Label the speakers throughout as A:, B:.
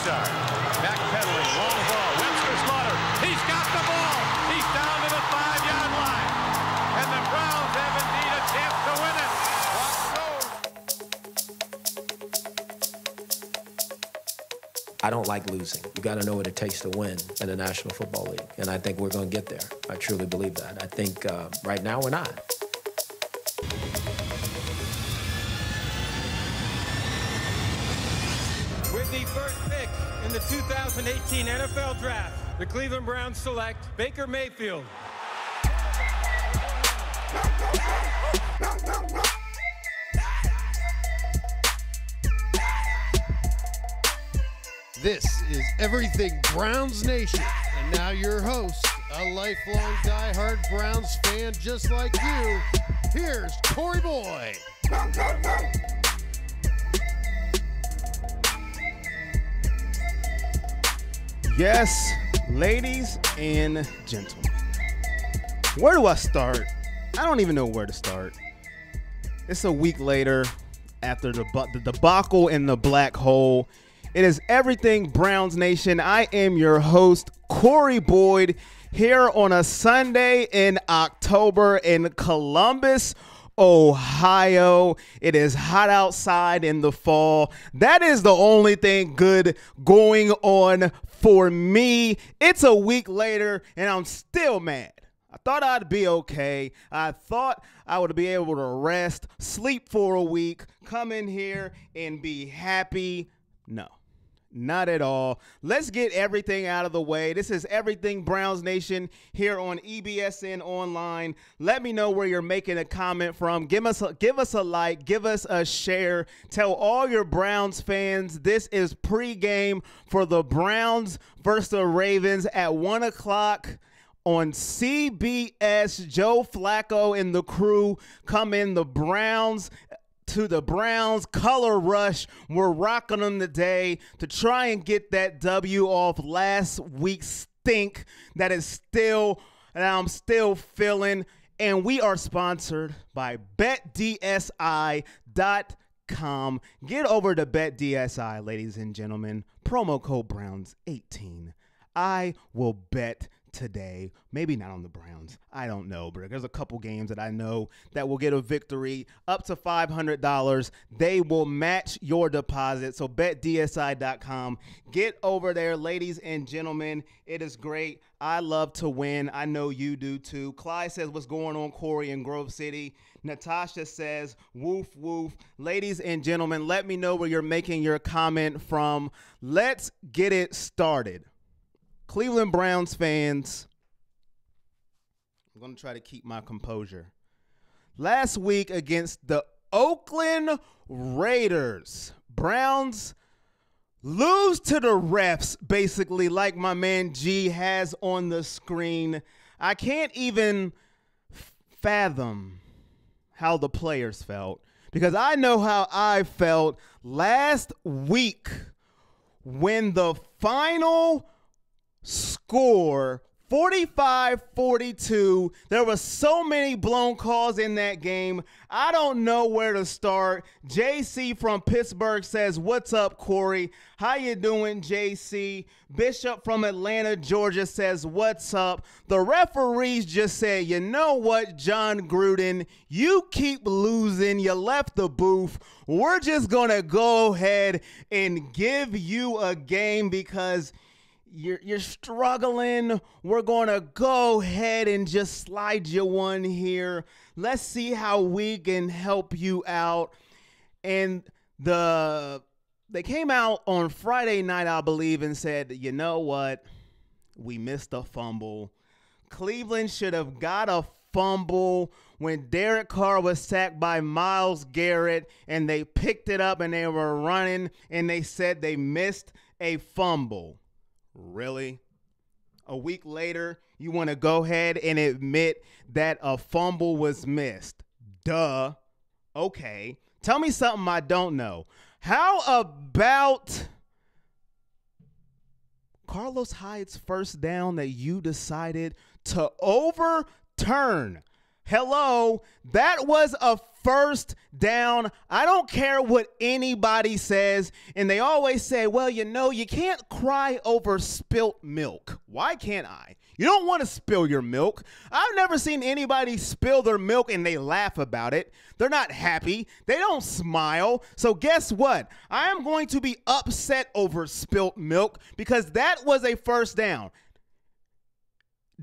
A: start. Backpedaling, long ball. Webster Slaughter. He's got the ball. He's down to the 5-yard line. And the Browns have indeed a chance to win it.
B: I don't like losing. You got to know what it takes to win in the National Football League. And I think we're going to get there. I truly believe that. I think right now we're not.
C: With the first pick in the 2018 NFL Draft, the Cleveland Browns select Baker Mayfield.
D: This is Everything Browns Nation, and now your host, a lifelong diehard Browns fan just like you, here's Corey Boyd.
E: Yes, ladies and gentlemen, where do I start? I don't even know where to start. It's a week later after the debacle in the black hole. It is Everything Browns Nation. I am your host, Corey Boyd, here on a Sunday in October in Columbus, Ohio. It is hot outside in the fall. That is the only thing good going on for me. It's a week later, and I'm still mad. I thought I'd be okay. I thought I would be able to rest, sleep for a week, come in here and be happy. No. Not at all. Let's get everything out of the way. This is Everything Browns Nation here on EBSN Online. Let me know where you're making a comment from. Give us a like. Give us a share. Tell all your Browns fans this is pregame for the Browns versus the Ravens at 1 o'clock on CBS. Joe Flacco and the crew come in the Browns. To the Browns color rush. We're rocking them today to try and get that W off last week's stink that I'm still feeling. And we are sponsored by BetDSI.com. Get over to BetDSI, ladies and gentlemen. Promo code Browns18. I will bet today, maybe not on the Browns, I don't know, but there's a couple games that I know that will get a victory up to $500. They will match your deposit. So betdsi.com. Get over there, ladies and gentlemen. It is great. I love to win. I know you do too. Clyde says, what's going on, Corey, in Grove City? Natasha says, woof, woof. Ladies and gentlemen, let me know where you're making your comment from. Let's get it started. Cleveland Browns fans, I'm going to try to keep my composure. Last week against the Oakland Raiders, Browns lose to the refs, basically, like my man G has on the screen. I can't even fathom how the players felt, because I know how I felt last week when the final score 45-42. There were so many blown calls in that game. I don't know where to start. JC from Pittsburgh says, what's up, Corey? How you doing, JC? Bishop from Atlanta, Georgia says, what's up? The referees just said, you know what, John Gruden, you keep losing. You left the booth. We're just going to go ahead and give you a game because you're struggling. We're going to go ahead and just slide you one here. Let's see how we can help you out. And they came out on Friday night, I believe, and said, you know what? We missed a fumble. Cleveland should have got a fumble when Derek Carr was sacked by Myles Garrett, and they picked it up and they were running, and they said they missed a fumble. Really? A week later, you want to go ahead and admit that a fumble was missed? Duh. Okay. Tell me something I don't know. How about Carlos Hyde's first down that you decided to overturn? Hello, that was a first down. I don't care what anybody says. And they always say, well, you can't cry over spilt milk. Why can't I? You don't want to spill your milk. I've never seen anybody spill their milk and they laugh about it. They're not happy. They don't smile. So guess what? I am going to be upset over spilt milk because that was a first down.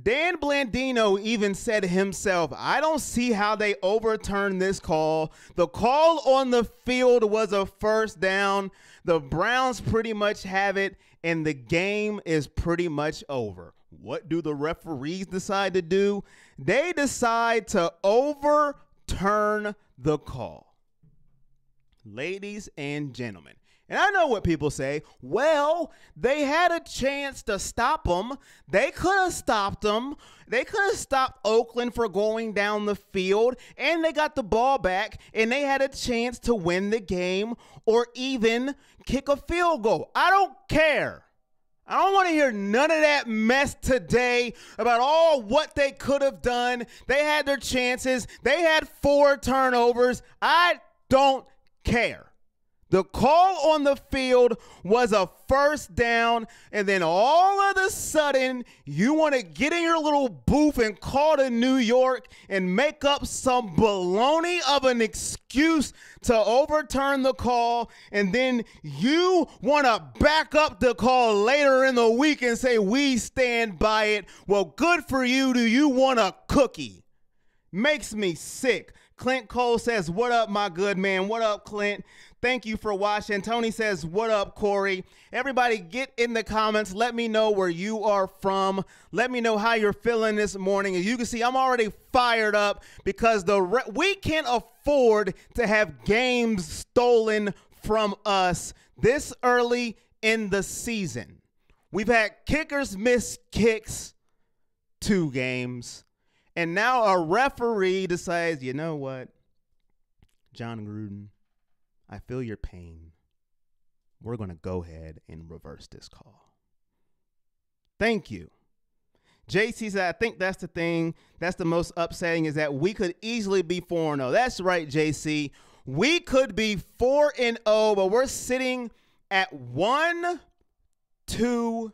E: Dan Blandino even said himself, I don't see how they overturned this call. The call on the field was a first down. The Browns pretty much have it, and the game is pretty much over. What do the referees decide to do? They decide to overturn the call. Ladies and gentlemen, and I know what people say. Well, they had a chance to stop them. They could have stopped them. They could have stopped Oakland for going down the field, and they got the ball back, and they had a chance to win the game or even kick a field goal. I don't care. I don't want to hear none of that mess today about all what they could have done. They had their chances. They had 4 turnovers. I don't care. The call on the field was a first down, and then all of a sudden, you want to get in your little booth and call to New York and make up some baloney of an excuse to overturn the call, and then you want to back up the call later in the week and say, we stand by it. Well, good for you. Do you want a cookie? Makes me sick. Clint Cole says, what up, my good man? What up, Clint? Thank you for watching. Tony says, what up, Corey? Everybody get in the comments. Let me know where you are from. Let me know how you're feeling this morning. As you can see, I'm already fired up because we can't afford to have games stolen from us this early in the season. We've had kickers miss kicks 2 games. And now a referee decides, you know what, John Gruden, I feel your pain. We're going to go ahead and reverse this call. Thank you. JC said, I think that's the thing that's the most upsetting is that we could easily be 4-0. That's right, JC. We could be 4-0, but we're sitting at 1-2-1.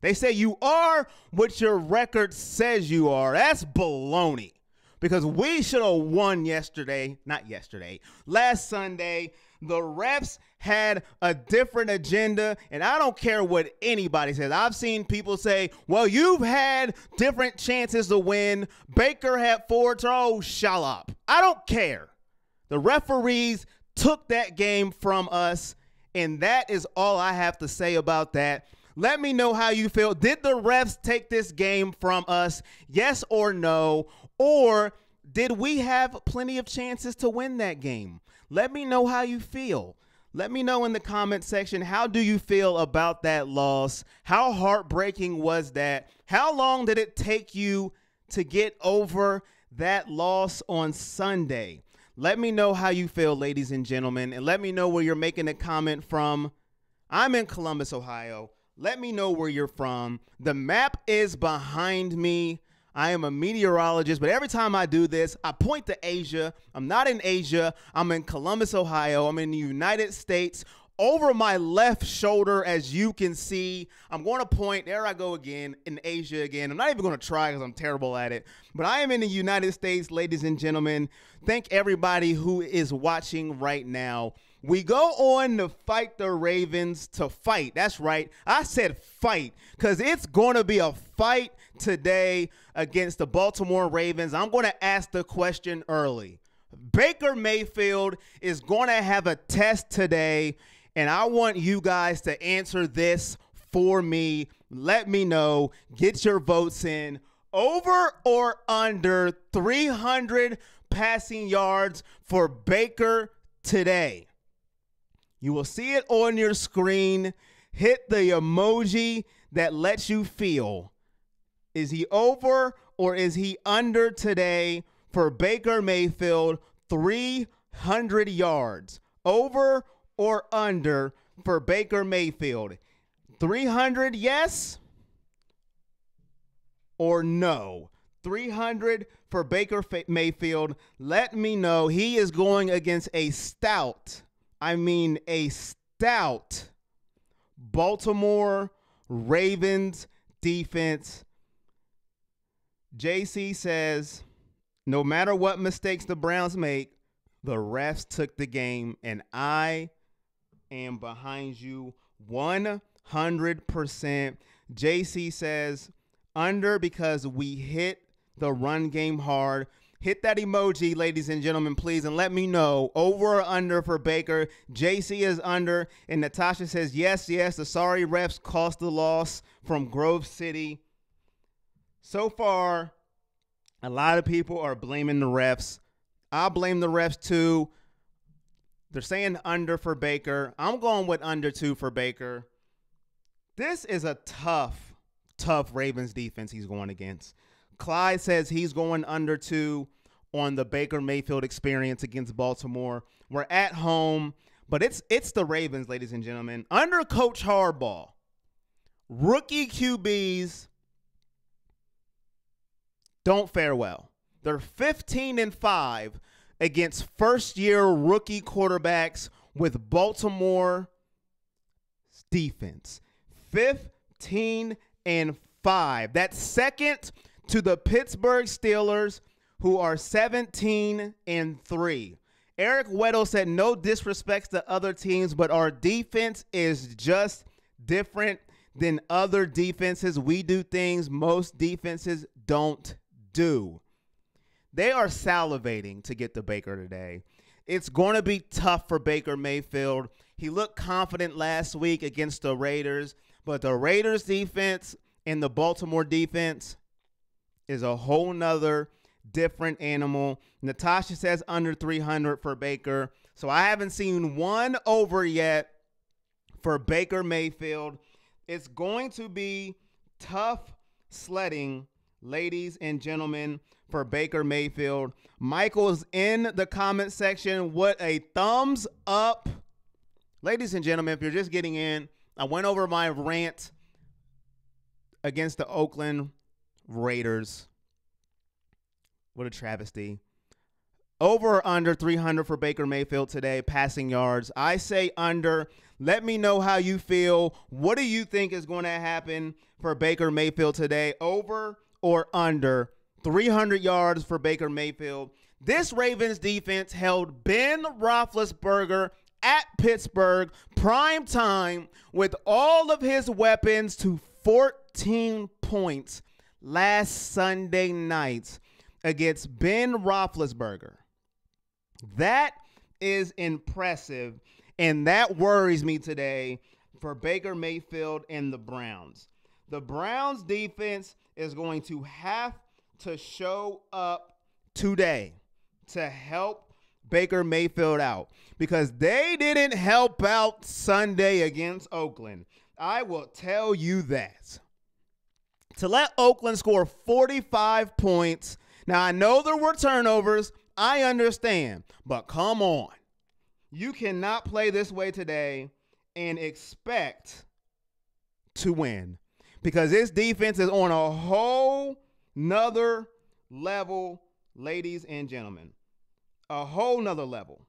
E: They say you are what your record says you are. That's baloney. Because we should have won last Sunday. The refs had a different agenda, and I don't care what anybody says. I've seen people say, well, you've had different chances to win. Baker had 4 throws. Shut up. I don't care. The referees took that game from us, and that is all I have to say about that. Let me know how you feel. Did the refs take this game from us? Yes or no? Or did we have plenty of chances to win that game? Let me know how you feel. Let me know in the comment section, how do you feel about that loss? How heartbreaking was that? How long did it take you to get over that loss on Sunday? Let me know how you feel, ladies and gentlemen, and let me know where you're making a comment from. I'm in Columbus, Ohio. Let me know where you're from. The map is behind me. I am a meteorologist, but every time I do this, I point to Asia. I'm not in Asia. I'm in Columbus, Ohio. I'm in the United States. Over my left shoulder, as you can see, I'm going to point, there I go again, in Asia again. I'm not even going to try because I'm terrible at it. But I am in the United States, ladies and gentlemen. Thank everybody who is watching right now. We go on to fight the Ravens to fight. That's right. I said fight because it's going to be a fight today against the Baltimore Ravens. I'm going to ask the question early. Baker Mayfield is going to have a test today, and I want you guys to answer this for me. Let me know. Get your votes in. Over or under 300 passing yards for Baker today? You will see it on your screen. Hit the emoji that lets you feel. Is he over or is he under today for Baker Mayfield? 300 yards. Over or under for Baker Mayfield? 300, yes or no? 300 for Baker Mayfield. Let me know. He is going against a stout Baltimore Ravens defense. JC says, no matter what mistakes the Browns make, the refs took the game, and I am behind you 100%. JC says, under because we hit the run game hard. Hit that emoji, ladies and gentlemen, please, and let me know. Over or under for Baker. JC is under, and Natasha says, yes, the sorry refs cost the loss from Grove City. So far, a lot of people are blaming the refs. I'll blame the refs too. They're saying under for Baker. I'm going with under 2 for Baker. This is a tough Ravens defense he's going against. Clyde says he's going under 2 on the Baker Mayfield experience against Baltimore. We're at home, but it's the Ravens, ladies and gentlemen. Under Coach Harbaugh, rookie QBs don't fare well. They're 15-5 against first-year rookie quarterbacks with Baltimore defense. 15-5. That's second to the Pittsburgh Steelers, who are 17-3. Eric Weddle said, no disrespect to other teams, but our defense is just different than other defenses. We do things most defenses don't do. They are salivating to get to Baker today. It's going to be tough for Baker Mayfield. He looked confident last week against the Raiders, but the Raiders defense and the Baltimore defense is a whole nother different animal. Natasha says under 300 for Baker. So I haven't seen one over yet for Baker Mayfield. It's going to be tough sledding, ladies and gentlemen, for Baker Mayfield. Michael's in the comment section. What a thumbs up. Ladies and gentlemen, if you're just getting in, I went over my rant against the Oakland Raiders. What a travesty. Over or under 300 for Baker Mayfield today, passing yards. I say under. Let me know how you feel. What do you think is going to happen for Baker Mayfield today? Over or under 300 yards for Baker Mayfield. This Ravens defense held Ben Roethlisberger at Pittsburgh prime time with all of his weapons to 14 points last Sunday night against Ben Roethlisberger. That is impressive, and that worries me today for Baker Mayfield and the Browns. The Browns defense is going to have to show up today to help Baker Mayfield out, because they didn't help out Sunday against Oakland. I will tell you that. To let Oakland score 45 points. Now, I know there were turnovers. I understand. But come on. You cannot play this way today and expect to win, because this defense is on a whole nother level, ladies and gentlemen. A whole nother level.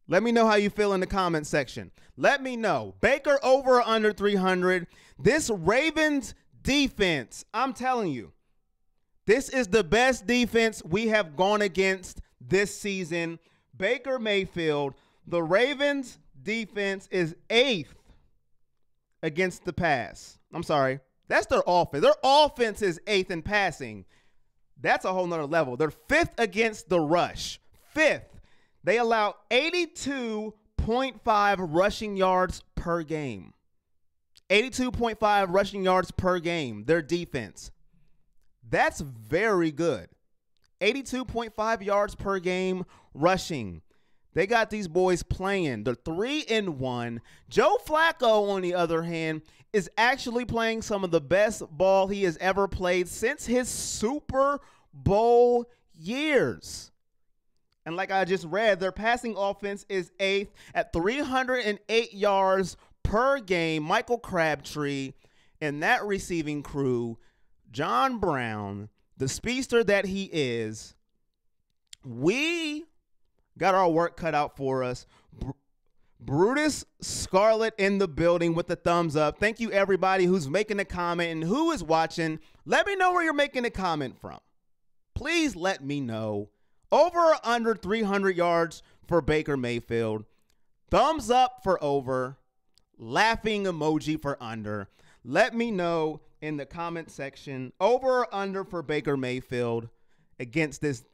E: Let me know how you feel in the comment section. Let me know. Baker over or under 300. This Ravens defense, I'm telling you, this is the best defense we have gone against this season. Baker Mayfield, the Ravens defense is 8th against the pass. I'm sorry. That's their offense. Their offense is 8th in passing. That's a whole nother level. They're 5th against the rush. 5th. They allow 82.5 rushing yards per game. 82.5 rushing yards per game, their defense. That's very good. 82.5 yards per game rushing. They got these boys playing. They're 3-1. Joe Flacco, on the other hand, is actually playing some of the best ball he has ever played since his Super Bowl years. And like I just read, their passing offense is 8th at 308 yards per game. Michael Crabtree and that receiving crew John Brown, the speedster that he is, we got our work cut out for us. Brutus Scarlett in the building with the thumbs up. Thank you, everybody who's making a comment and who is watching. Let me know where you're making a comment from. Please let me know. Over or under 300 yards for Baker Mayfield. Thumbs up for over. Laughing emoji for under. Let me know in the comment section. Over or under for Baker Mayfield against this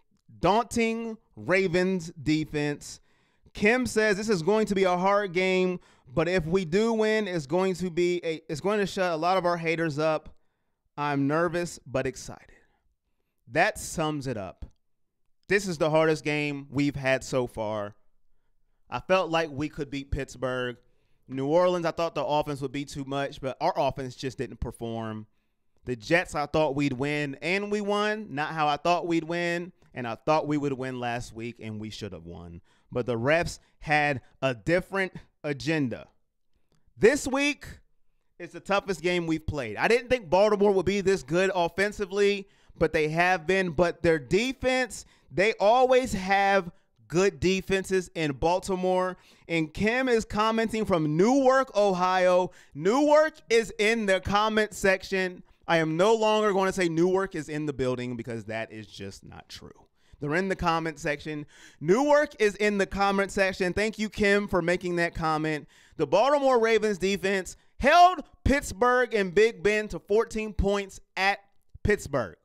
E: daunting Ravens defense. Kim says this is going to be a hard game, but if we do win, it's going to shut a lot of our haters up. I'm nervous but excited. That sums it up. This is the hardest game we've had so far. I felt like we could beat Pittsburgh. New Orleans, I thought the offense would be too much, but our offense just didn't perform. The Jets, I thought we'd win, and we won. Not how I thought we'd win, and I thought we would win last week, and we should have won. But the refs had a different agenda. This week is the toughest game we've played. I didn't think Baltimore would be this good offensively, but they have been. But their defense, they always have good defenses in Baltimore. And Kim is commenting from Newark, Ohio. Newark is in the comment section. I am no longer going to say Newark is in the building because that is just not true. They're in the comment section. Newark is in the comment section. Thank you, Kim, for making that comment. The Baltimore Ravens defense held Pittsburgh and Big Ben to 14 points at Pittsburgh.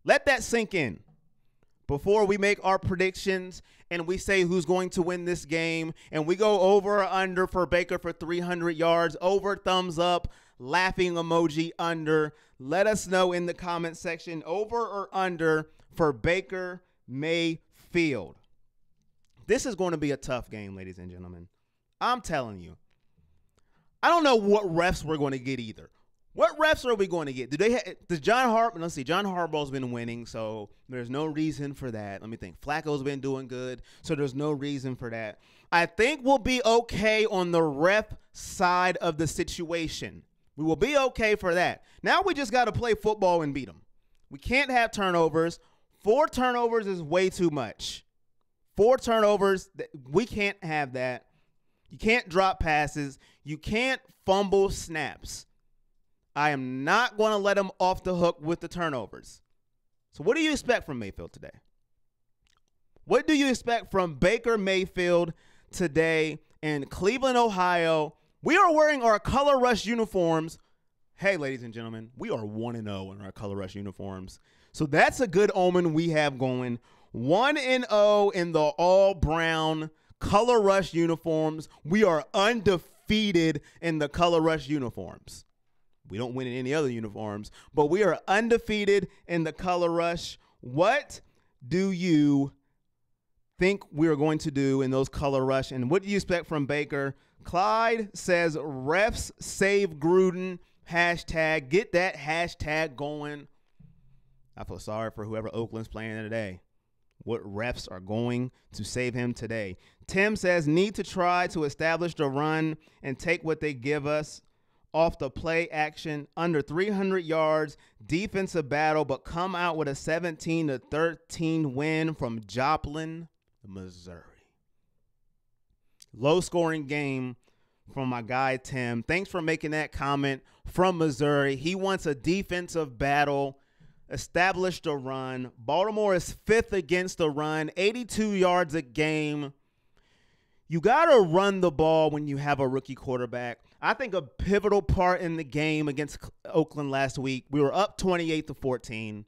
E: Let that sink in before we make our predictions and we say who's going to win this game and we go over or under for Baker for 300 yards. Over, thumbs up, laughing emoji, under. Let us know in the comment section, over or under for Baker Mayfield. This is going to be a tough game, ladies and gentlemen. I'm telling you. I don't know what refs we're going to get either. What refs are we going to get? Does John Harbaugh? Let's see. John Harbaugh's been winning, so there's no reason for that. Let me think. Flacco's been doing good, so there's no reason for that. I think we'll be okay on the ref side of the situation. We will be okay for that. Now we just got to play football and beat them. We can't have turnovers. 4 turnovers is way too much. 4 turnovers, we can't have that. You can't drop passes. You can't fumble snaps. I am not going to let him off the hook with the turnovers. So what do you expect from Mayfield today? What do you expect from Baker Mayfield today in Cleveland, Ohio? We are wearing our Color Rush uniforms. Hey, ladies and gentlemen, we are 1-0 in our Color Rush uniforms. So that's a good omen we have going. 1-0 in the all-brown Color Rush uniforms. We are undefeated in the Color Rush uniforms. We don't win in any other uniforms, but we are undefeated in the Color Rush. What do you think we are going to do in those Color Rush, and what do you expect from Baker? Clyde says, refs save Gruden. Hashtag, get that hashtag going. I feel sorry for whoever Oakland's playing today. What refs are going to save him today? Tim says, need to try to establish the run and take what they give us off the play action. Under 300 yards, defensive battle, but come out with a 17-13 win from Joplin, Missouri. Low-scoring game from my guy, Tim. Thanks for making that comment from Missouri. He wants a defensive battle, establish the run. Baltimore is 5th against the run, 82 yards a game. You got to run the ball when you have a rookie quarterback. I think a pivotal part in the game against Oakland last week, we were up 28-14.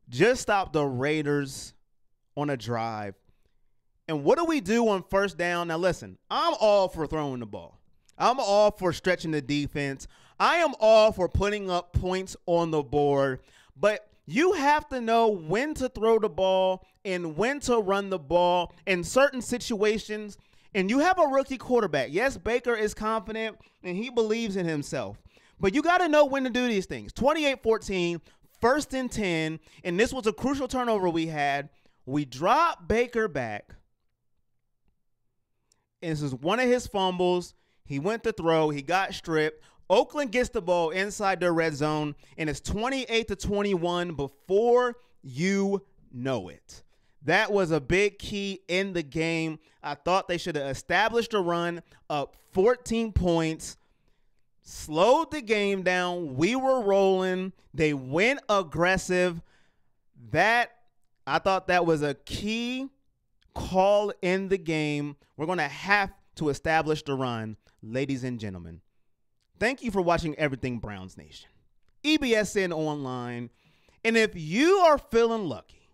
E: Just stopped the Raiders on a drive. And what do we do on first down? Now, listen, I'm all for throwing the ball. I'm all for stretching the defense. I am all for putting up points on the board. But you have to know when to throw the ball and when to run the ball in certain situations. And you have a rookie quarterback. Yes, Baker is confident and he believes in himself. But you got to know when to do these things. 28-14, 1st and 10, and this was a crucial turnover we had. We dropped Baker back. And this is one of his fumbles. He went to throw. He got stripped. Oakland gets the ball inside their red zone, and it's 28-21 before you know it. That was a big key in the game. I thought they should have established a run, up 14 points, slowed the game down. We were rolling. They went aggressive. I thought that was a key call in the game. We're going to have to establish the run, ladies and gentlemen. Thank you for watching Everything Browns Nation, EBSN Online. And if you are feeling lucky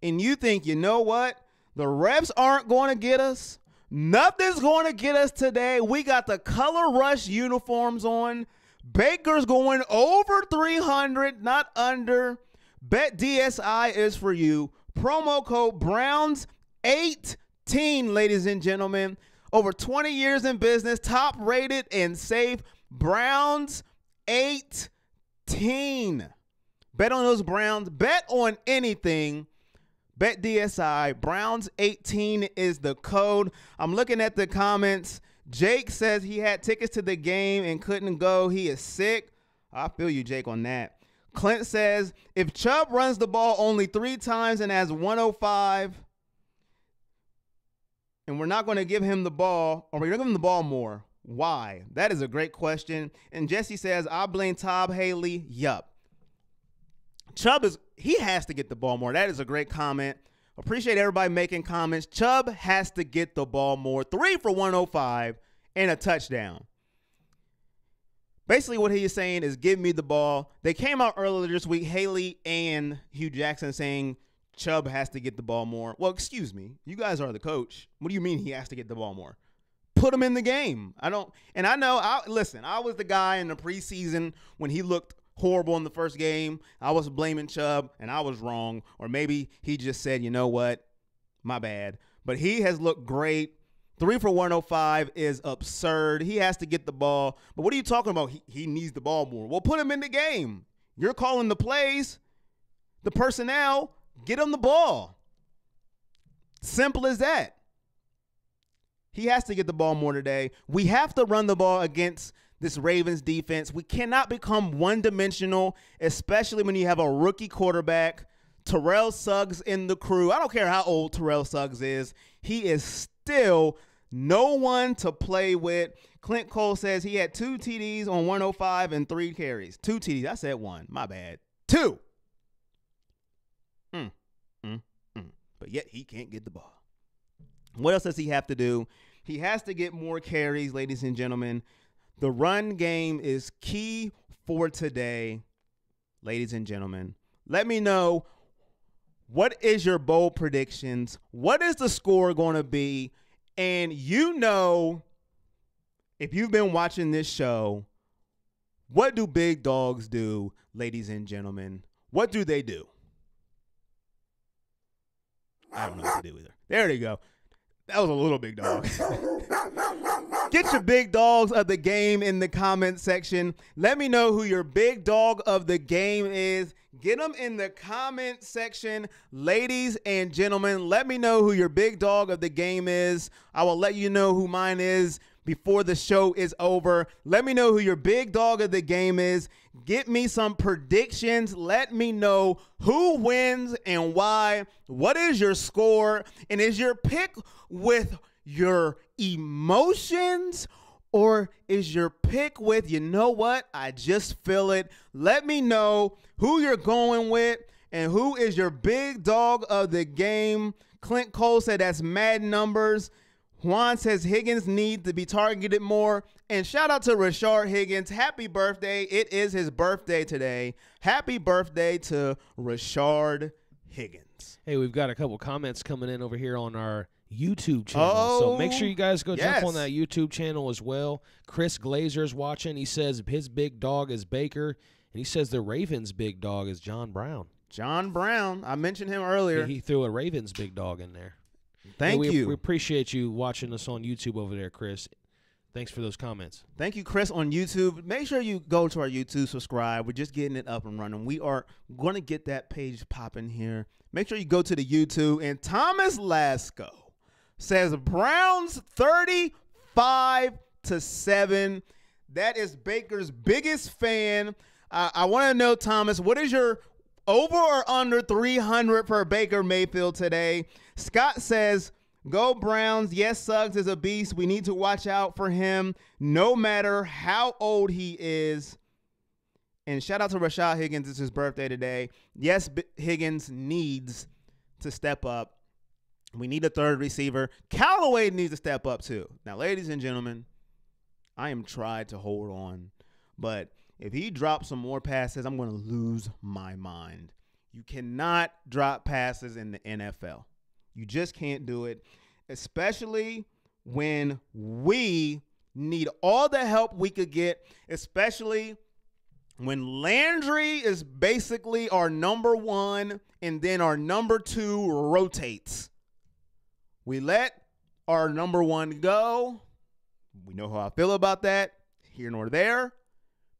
E: and you think, you know what, the refs aren't going to get us, nothing's going to get us today. We got the Color Rush uniforms on. Baker's going over 300, not under. Bet DSI is for you. Promo code Browns18, ladies and gentlemen. Over 20 years in business, top rated and safe. Browns 18. Bet on those Browns. Bet on anything. Bet DSI. Browns 18 is the code. I'm looking at the comments. Jake says he had tickets to the game and couldn't go. He is sick. I feel you, Jake, on that. Clint says if Chubb runs the ball only 3 times and has 105, and we're not going to give him the ball, or we're going to give him the ball more, why? That is a great question. And Jesse says, I blame Todd Haley. Yup. Chubb he has to get the ball more. That is a great comment. Appreciate everybody making comments. Chubb has to get the ball more. 3 for 105 and a touchdown. Basically what he is saying is give me the ball. They came out earlier this week, Haley and Hugh Jackson, saying Chubb has to get the ball more. Well, excuse me. You guys are the coach. What do you mean he has to get the ball more? Put him in the game. I was the guy in the preseason when he looked horrible in the first game. I was blaming Chubb, and I was wrong. Or maybe he just said, you know what, my bad. But he has looked great. 3 for 105 is absurd. He has to get the ball. But what are you talking about? He needs the ball more. Well, put him in the game. You're calling the plays, the personnel. Get him the ball. Simple as that. He has to get the ball more today. We have to run the ball against this Ravens defense. We cannot become one-dimensional, especially when you have a rookie quarterback. Terrell Suggs in the crew. I don't care how old Terrell Suggs is. He is still no one to play with. Clint Cole says he had 2 TDs on 105 and 3 carries. 2 TDs. I said 1. My bad. 2. But yet he can't get the ball. What else does he have to do? He has to get more carries, ladies and gentlemen. The run game is key for today, ladies and gentlemen. Let me know, what is your bold predictions? What is the score going to be? And you know, if you've been watching this show, what do big dogs do, ladies and gentlemen? What do they do? I don't know what to do either. There you go. That was a little big dog. Get your big dogs of the game in the comment section. Let me know who your big dog of the game is. Get them in the comment section. Ladies and gentlemen, let me know who your big dog of the game is. I will let you know who mine is before the show is over. Let me know who your big dog of the game is. Get me some predictions. Let me know who wins and why. What is your score? And is your pick with your emotions, or is your pick with, you know what, I just feel it? Let me know who you're going with and who is your big dog of the game. Clint Cole said that's mad numbers. Juan says Higgins needs to be targeted more. And shout out to Rashard Higgins. Happy birthday. It is his birthday today. Happy birthday to Rashard Higgins.
F: Hey, we've got a couple comments coming in over here on our YouTube channel. So make sure you guys go jump on that YouTube channel as well. Chris Glazer's watching. He says his big dog is Baker. And he says the Ravens' big dog is John Brown.
E: John Brown. I mentioned him earlier.
F: He threw a Ravens' big dog in there.
E: Thank you.
F: We appreciate you watching us on YouTube over there, Chris. Thanks for those comments.
E: Thank you, Chris, on YouTube. Make sure you go to our YouTube, subscribe. We're just getting it up and running. We are going to get that page popping here. Make sure you go to the YouTube. And Thomas Lasco says Browns 35-7. That is Baker's biggest fan. I want to know, Thomas, what is your over or under 300 for Baker Mayfield today? Scott says, go Browns. Yes, Suggs is a beast. We need to watch out for him no matter how old he is. And shout out to Rashad Higgins. It's his birthday today. Yes, Higgins needs to step up. We need a third receiver. Callaway needs to step up too. Now, ladies and gentlemen, I am trying to hold on. But if he drops some more passes, I'm going to lose my mind. You cannot drop passes in the NFL. You just can't do it, especially when we need all the help we could get, especially when Landry is basically our number one and then our number two rotates. We let our number one go. We know how I feel about that, here nor there.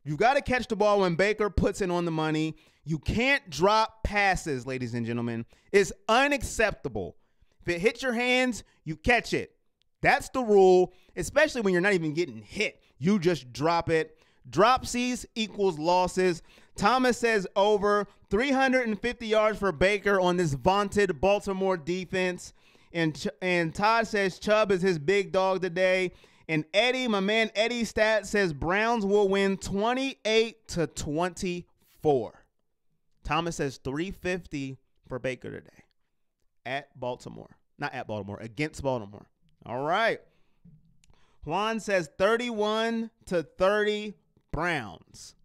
E: You got to catch the ball when Baker puts it on the money. You can't drop passes, ladies and gentlemen. It's unacceptable. If it hits your hands, you catch it. That's the rule, especially when you're not even getting hit. You just drop it. Dropsies equals losses. Thomas says over 350 yards for Baker on this vaunted Baltimore defense. And Todd says Chubb is his big dog today. And Eddie, my man Eddie Stat says Browns will win 28-24. Thomas says 350 for Baker today at Baltimore. Not at Baltimore, against Baltimore. All right. Juan says 31-30 Browns.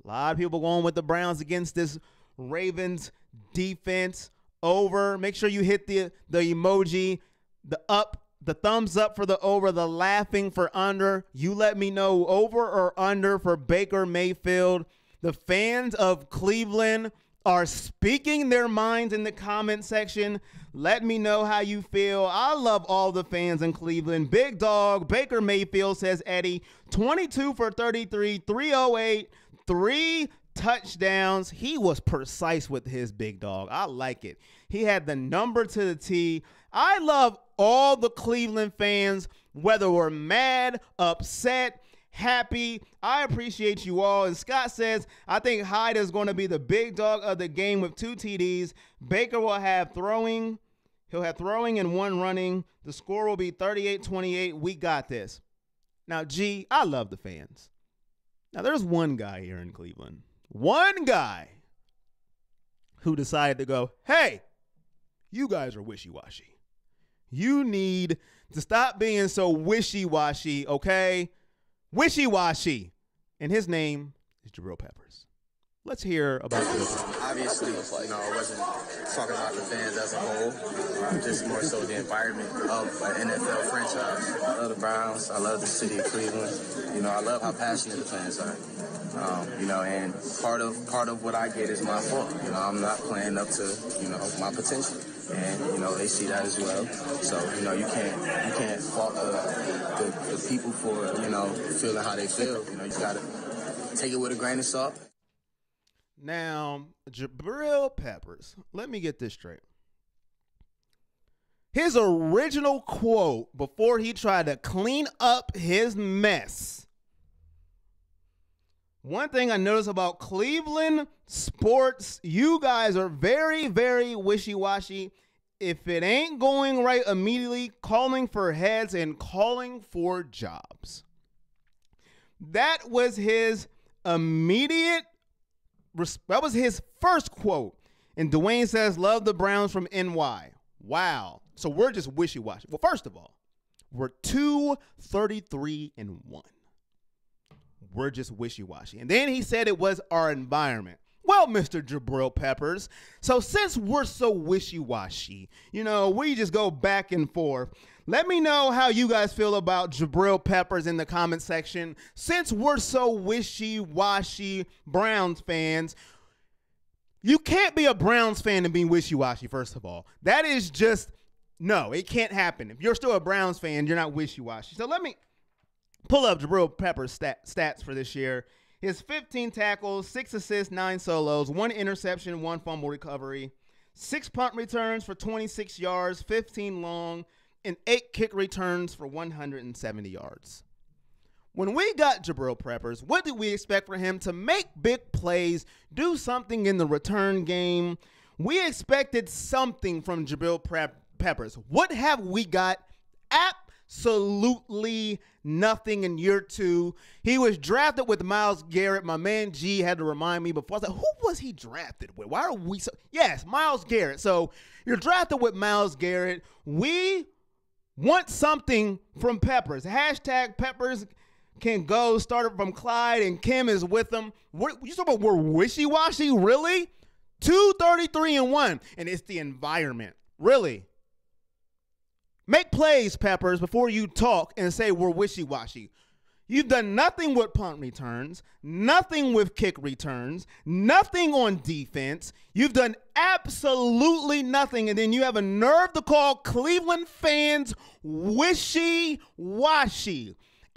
E: A lot of people going with the Browns against this Ravens defense. Over. Make sure you hit the emoji, the thumbs up for the over, the laughing for under. You let me know over or under for Baker Mayfield. The fans of Cleveland are speaking their minds in the comment section. Let me know how you feel. I love all the fans in Cleveland. Big dog, Baker Mayfield, says Eddie. 22 for 33, 308, 3 touchdowns. He was precise with his big dog. I like it. He had the number to the T. I love all the Cleveland fans, whether we're mad, upset, happy. I appreciate you all. And Scott says, I think Hyde is going to be the big dog of the game with 2 TDs. Baker will have throwing. He'll have throwing and 1 running. The score will be 38-28. We got this. Now, G, I love the fans. Now, there's one guy here in Cleveland. One guy who decided to go, hey, you guys are wishy-washy. You need to stop being so wishy-washy, okay? Wishy-washy. And his name is Jabril Peppers. Let's hear about this.
G: Obviously, I wasn't talking about the fans as a whole, just more so the environment of an NFL franchise. I love the Browns. I love the city of Cleveland. I love how passionate the fans are. And part of what I get is my fault. I'm not playing up to, my potential. And, they see that as well. So, you can't fault the people for, feeling how they feel. You just got to take it with a grain of salt.
E: Now, Jabril Peppers, let me get this straight. His original quote before he tried to clean up his mess. One thing I noticed about Cleveland sports, you guys are very, very wishy-washy. If it ain't going right, immediately calling for heads and calling for jobs. That was his that was his first quote. And Dwayne says, love the Browns from NY. Wow. So we're just wishy-washy. Well, first of all, we're 2-33-1. We're just wishy-washy. And then he said it was our environment. Well, Mr. Jabril Peppers, so since we're so wishy-washy, we just go back and forth. Let me know how you guys feel about Jabril Peppers in the comment section. Since we're so wishy-washy Browns fans, you can't be a Browns fan and be wishy-washy, first of all. That is just, no, it can't happen. If you're still a Browns fan, you're not wishy-washy. So let me pull up Jabril Peppers' stats for this year. His 15 tackles, 6 assists, 9 solos, 1 interception, 1 fumble recovery, 6 punt returns for 26 yards, 15 long, and 8 kick returns for 170 yards. When we got Jabril Peppers, what did we expect for him to make big plays, do something in the return game? We expected something from Jabril Peppers. What have we got? Absolutely nothing in year 2. He was drafted with Myles Garrett. My man G had to remind me before. I was like, who was he drafted with? Why are we so? Yes, Myles Garrett. So you're drafted with Myles Garrett. We want something from Peppers. Hashtag Peppers can go. Started from Clyde, and Kim is with them. You talking about we're wishy-washy? Really? 233-1, and it's the environment. Really? Make plays, Peppers, before you talk and say we're wishy-washy. You've done nothing with punt returns, nothing with kick returns, nothing on defense. You've done absolutely nothing, and then you have a nerve to call Cleveland fans wishy-washy.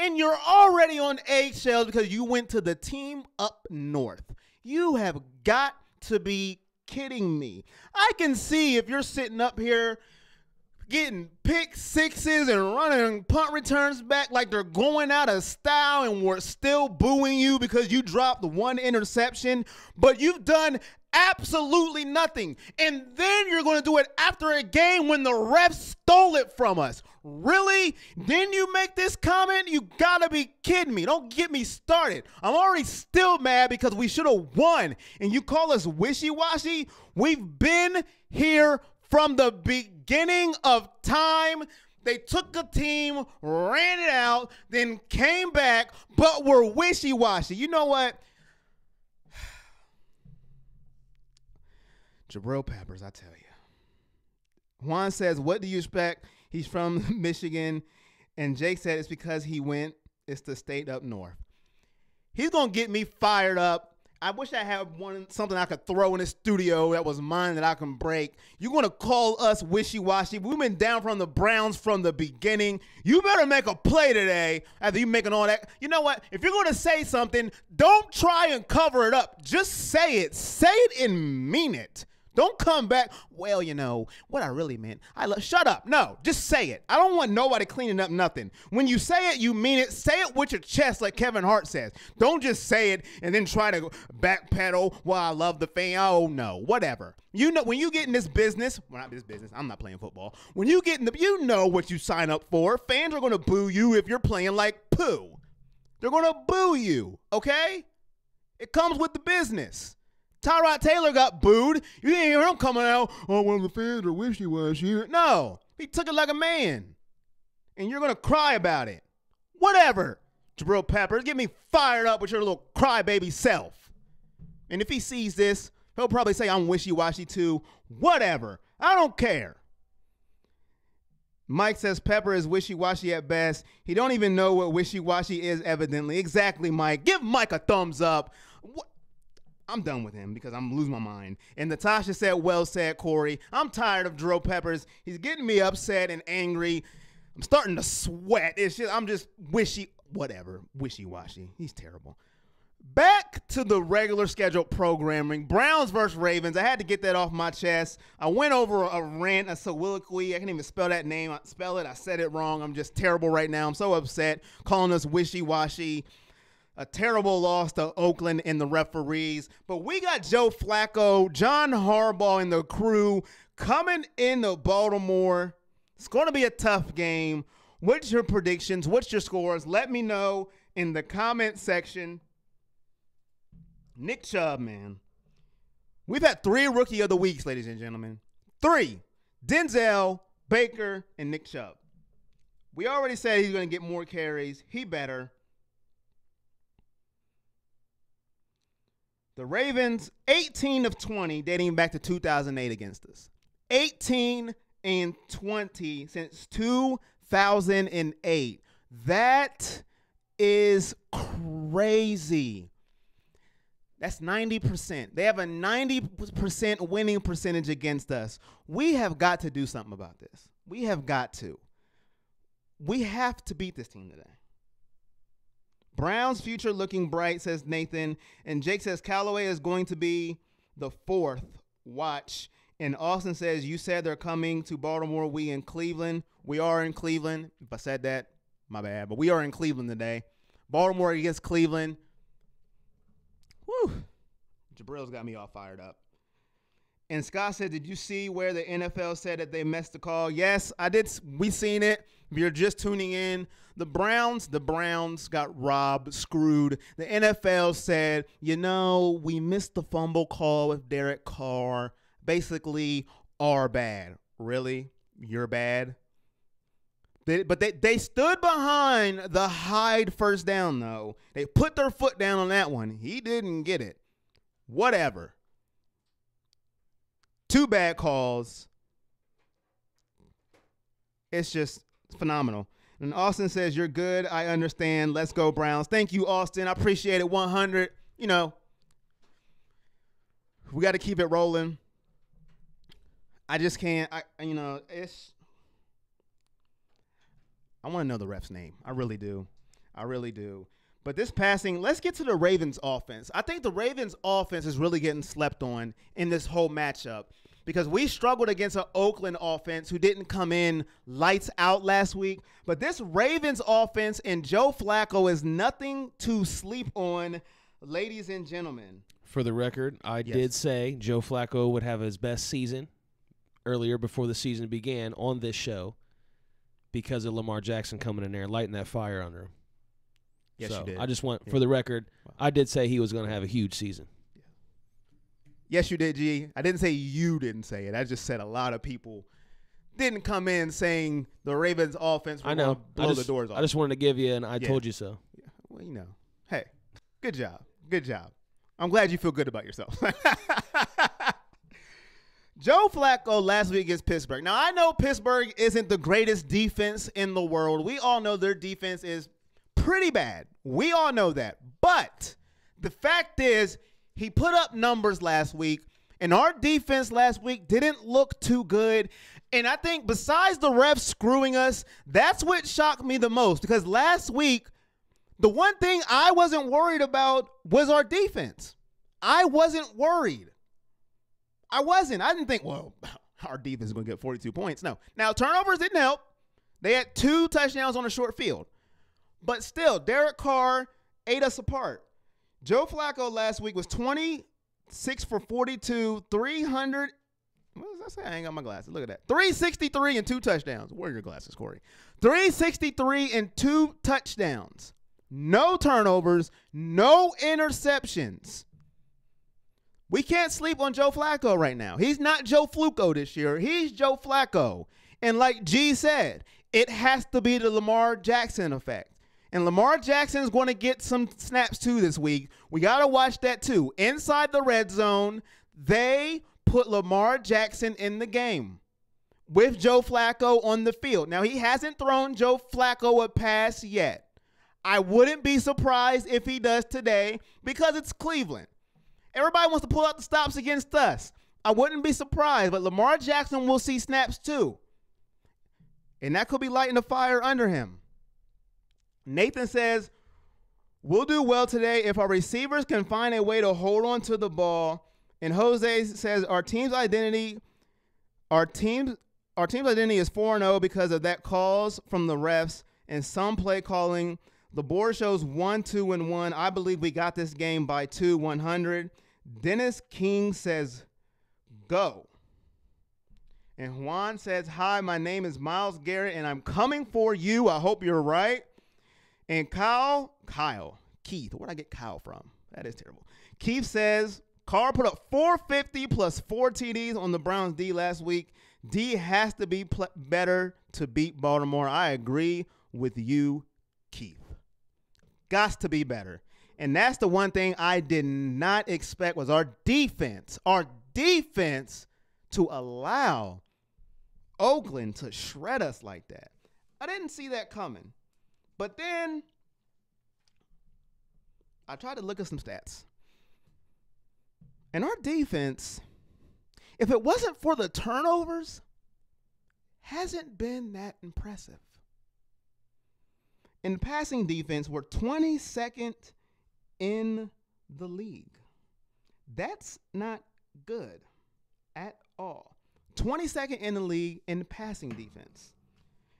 E: And you're already on eggshells because you went to the team up north. You have got to be kidding me. I can see if you're sitting up here getting pick sixes and running punt returns back like they're going out of style, and we're still booing you because you dropped the one interception, but you've done absolutely nothing. And then you're going to do it after a game when the refs stole it from us. Really? Then you make this comment? You gotta be kidding me. Don't get me started. I'm already still mad because we should have won, and you call us wishy-washy? We've been here from the beginning of time. They took a team, ran it out, then came back, but were wishy-washy. You know what? Jabril Peppers, I tell you. Juan says, what do you expect? He's from Michigan. And Jake said it's because he went. It's the state up north. He's going to get me fired up. I wish I had something I could throw in the studio that was mine that I can break. You're going to call us wishy-washy. We've been down from the Browns from the beginning. You better make a play today after you making all that. You know what? If you're going to say something, don't try and cover it up. Just say it. Say it and mean it. Don't come back, well, you know, what I really meant. Shut up. No, just say it. I don't want nobody cleaning up nothing. When you say it, you mean it. Say it with your chest like Kevin Hart says. Don't just say it and then try to backpedal, well, I love the fan. Oh, no, whatever. You know, when you get in this business, well, not this business, I'm not playing football. When you get in you know what you sign up for. Fans are going to boo you if you're playing like poo. They're going to boo you, okay? It comes with the business. Tyrod Taylor got booed. You didn't hear him coming out, oh, well, the fans are wishy-washy. No, he took it like a man. And you're going to cry about it. Whatever, Jabril Peppers. Get me fired up with your little crybaby self. And if he sees this, he'll probably say I'm wishy-washy too. Whatever. I don't care. Mike says Pepper is wishy-washy at best. He don't even know what wishy-washy is, evidently. Exactly, Mike. Give Mike a thumbs up. I'm done with him because I'm losing my mind. And Natasha said, well said, Corey. I'm tired of Jabril Peppers. He's getting me upset and angry. I'm starting to sweat. I'm just wishy-washy. He's terrible. Back to the regular scheduled programming. Browns versus Ravens. I had to get that off my chest. I went over a rant, a soliloquy. I can't even spell that name. I said it wrong. I'm just terrible right now. I'm so upset. Calling us wishy-washy. A terrible loss to Oakland and the referees. But we got Joe Flacco, John Harbaugh, and the crew coming into Baltimore. It's going to be a tough game. What's your predictions? What's your scores? Let me know in the comment section. Nick Chubb, man. We've had 3 Rookie of the Weeks, ladies and gentlemen. 3. Denzel, Baker, and Nick Chubb. We already said he's going to get more carries. He better. The Ravens, 18 of 20, dating back to 2008 against us. 18 and 20 since 2008. That is crazy. That's 90%. They have a 90% winning percentage against us. We have got to do something about this. We have got to. We have to beat this team today. Browns' future looking bright, says Nathan. And Jake says Callaway is going to be the 4th. Watch. And Austin says, you said they're coming to Baltimore. We in Cleveland. We are in Cleveland. If I said that, my bad. But we are in Cleveland today. Baltimore against Cleveland. Whew. Jabril's got me all fired up. And Scott said, did you see where the NFL said that they missed the call? Yes, I did. We seen it. If you're just tuning in, the Browns got robbed, screwed. The NFL said, we missed the fumble call with Derek Carr. Basically, our bad. Really? You're bad? But they stood behind the Hyde first down, though. They put their foot down on that one. He didn't get it. Whatever. 2 bad calls. It's just phenomenal. And Austin says, you're good. I understand. Let's go, Browns. Thank you, Austin. I appreciate it. 100. We got to keep it rolling. I just can't. I want to know the ref's name. I really do. But this passing, let's get to the Ravens offense. I think the Ravens offense is really getting slept on in this whole matchup because we struggled against an Oakland offense who didn't come in lights out last week. But this Ravens offense and Joe Flacco is nothing to sleep on, ladies and gentlemen.
F: For the record, I did say Joe Flacco would have his best season earlier before the season began on this show because of Lamar Jackson coming in there and lighting that fire under him.
E: Yes, you did.
F: I just want, for the record, I did say he was going to have a huge season.
E: Yes, you did, G. I didn't say you didn't say it. I just said a lot of people didn't come in saying the Ravens offense would blow the doors off.
F: I just wanted to give you an I told you so.
E: Yeah. Well, hey, good job. Good job. I'm glad you feel good about yourself. Joe Flacco last week against Pittsburgh. Now, I know Pittsburgh isn't the greatest defense in the world. We all know their defense is pretty bad. We all know that. But the fact is, he put up numbers last week, and our defense last week didn't look too good. And I think besides the refs screwing us, that's what shocked me the most. Because last week, the one thing I wasn't worried about was our defense. I wasn't worried. I didn't think, well, our defense is going to get 42 points. No. Now, turnovers didn't help. They had 2 touchdowns on a short field. But still, Derek Carr ate us apart. Joe Flacco last week was 26 for 42, 300. What does that say? I ain't got my glasses. Look at that. 363 and 2 touchdowns. Where are your glasses, Corey? 363 and 2 touchdowns. No turnovers, no interceptions. We can't sleep on Joe Flacco right now. He's not Joe Fluco this year. He's Joe Flacco. And like G said, it has to be the Lamar Jackson effect. And Lamar Jackson is going to get some snaps too this week. We got to watch that too. Inside the red zone, they put Lamar Jackson in the game with Joe Flacco on the field. Now, he hasn't thrown Joe Flacco a pass yet. I wouldn't be surprised if he does today because it's Cleveland. Everybody wants to pull out the stops against us. I wouldn't be surprised, but Lamar Jackson will see snaps too. And that could be lighting the fire under him. Nathan says, we'll do well today if our receivers can find a way to hold on to the ball. And Jose says our team's identity is 4-0 because of that calls from the refs and some play calling. The board shows 1-2-1. I believe we got this game by 100. Dennis King says, go. And Juan says, hi, my name is Miles Garrett, and I'm coming for you. I hope you're right. And Keith, where'd I get Kyle from? That is terrible. Keith says, Carr put up 450 plus 4 TDs on the Browns D last week. D has to be better to beat Baltimore. I agree with you, Keith. Gots to be better. And that's the one thing I did not expect was our defense to allow Oakland to shred us like that. I didn't see that coming. But then I tried to look at some stats. And our defense, if it wasn't for the turnovers, hasn't been that impressive. In passing defense, we're 22nd in the league. That's not good at all. 22nd in the league in passing defense.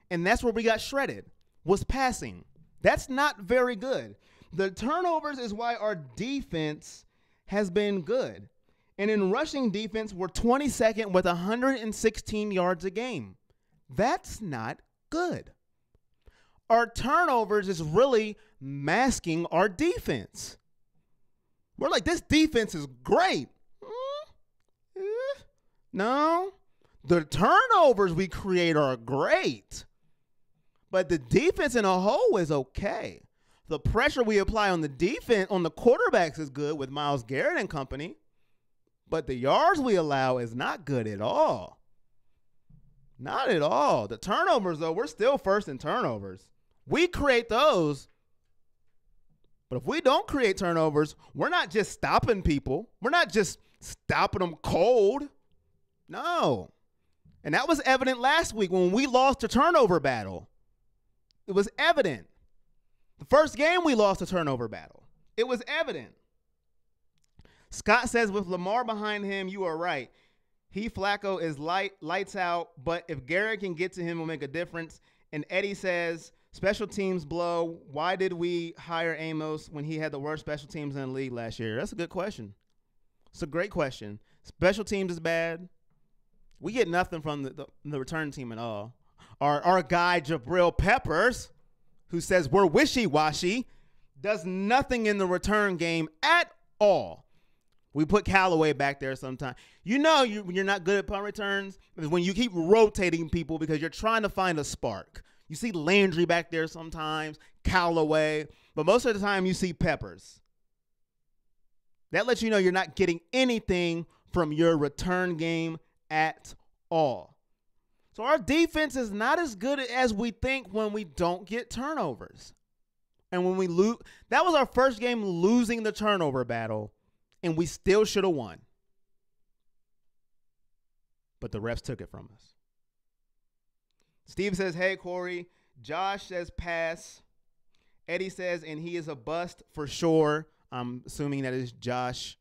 E: And that's where we got shredded, was passing. That's not very good. The turnovers is why our defense has been good. And in rushing defense, we're 22nd with 116 yards a game. That's not good. Our turnovers is really masking our defense. We're like, this defense is great. No. The turnovers we create are great. But the defense in a whole is okay. The pressure we apply on the defense, on the quarterbacks is good with Myles Garrett and company. But the yards we allow is not good at all. Not at all. The turnovers, though, we're still first in turnovers. We create those. But if we don't create turnovers, we're not just stopping people. We're not just stopping them cold. No. And that was evident last week when we lost the turnover battle. It was evident. The first game we lost the turnover battle. It was evident. Scott says with Lamar behind him, you are right. Flacco is lights out, but if Garrett can get to him, will make a difference. And Eddie says, special teams blow. Why did we hire Amos when he had the worst special teams in the league last year? That's a good question. It's a great question. Special teams is bad. We get nothing from the return team at all. Our guy, Jabril Peppers, who says we're wishy-washy, does nothing in the return game at all. We put Callaway back there sometime. You know you're not good at punt returns when you keep rotating people because you're trying to find a spark. You see Landry back there sometimes, Callaway, but most of the time you see Peppers. That lets you know you're not getting anything from your return game at all. So our defense is not as good as we think when we don't get turnovers. And when we lose, that was our first game losing the turnover battle, and we still should have won. But the refs took it from us. Steve says, hey, Corey. Josh says pass. Eddie says, and he is a bust for sure. I'm assuming that is Josh.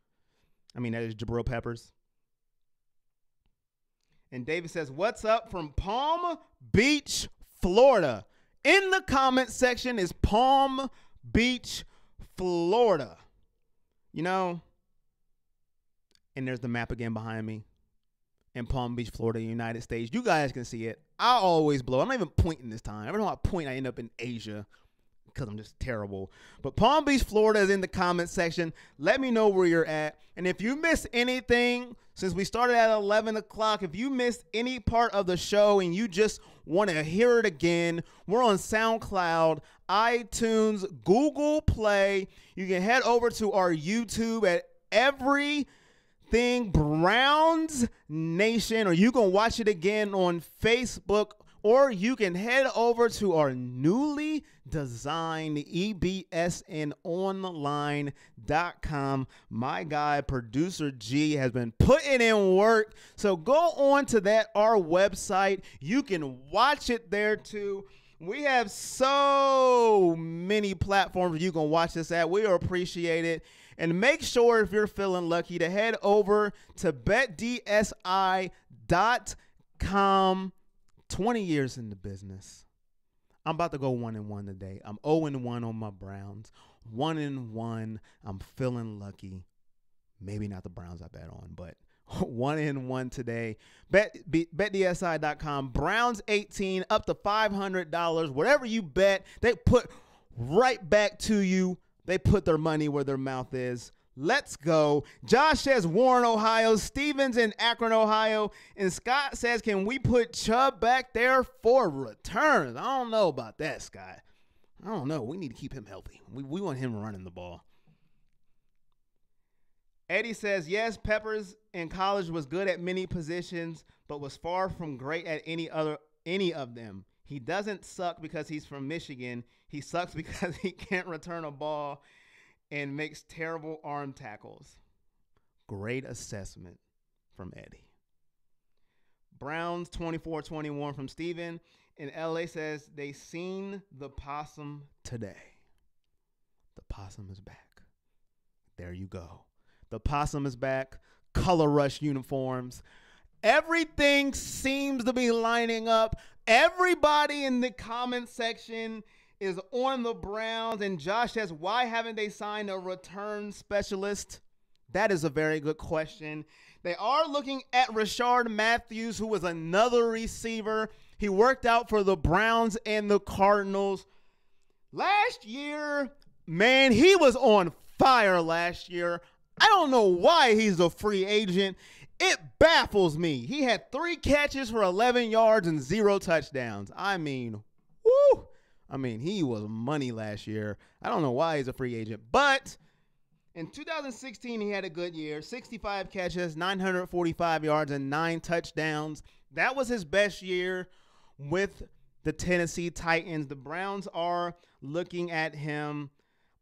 E: That is Jabril Peppers. And David says, what's up from Palm Beach, Florida? In the comment section is Palm Beach, Florida. You know, and there's the map again behind me. In Palm Beach, Florida, United States. You guys can see it. I always blow. I'm not even pointing this time. Every time I point, I end up in Asia because I'm just terrible. But Palm Beach, Florida is in the comment section. Let me know where you're at. And if you missed anything, since we started at 11 o'clock, if you missed any part of the show and you just want to hear it again, we're on SoundCloud, iTunes, Google Play. You can head over to our YouTube at Everything Browns Nation, or you can watch it again on Facebook, or you can head over to our newly designed EBSNonline.com. My guy, Producer G, has been putting in work. So go on to our website. You can watch it there too. We have so many platforms you can watch this at. We appreciate it. And make sure, if you're feeling lucky, to head over to betdsi.com. 20 years in the business. I'm about to go 1-1 today. I'm 0-1 on my Browns. 1-1. I'm feeling lucky. Maybe not the Browns I bet on, but 1-1 today. BetDSI.com. Browns 18 up to $500. Whatever you bet, they put right back to you. They put their money where their mouth is. Let's go. Josh says Warren, Ohio. Stevens in Akron, Ohio. And Scott says, can we put Chubb back there for returns? I don't know about that, Scott. I don't know. We need to keep him healthy. We want him running the ball. Eddie says, yes, Peppers in college was good at many positions, but was far from great at any of them. He doesn't suck because he's from Michigan. He sucks because he can't return a ball and makes terrible arm tackles. Great assessment from Eddie. Browns 24-21 from Steven. And LA says they seen the possum today. The possum is back. There you go. The possum is back. Color Rush uniforms. Everything seems to be lining up. Everybody in the comment section is on the Browns. And Josh says, why haven't they signed a return specialist? That is a very good question. They are looking at Rashard Matthews, who was another receiver. He worked out for the Browns and the Cardinals. Last year, man, he was on fire last year. I don't know why he's a free agent. It baffles me. He had 3 catches for 11 yards and 0 touchdowns. I mean, woo. I mean, he was money last year. I don't know why he's a free agent. But in 2016, he had a good year. 65 catches, 945 yards, and 9 touchdowns. That was his best year with the Tennessee Titans. The Browns are looking at him.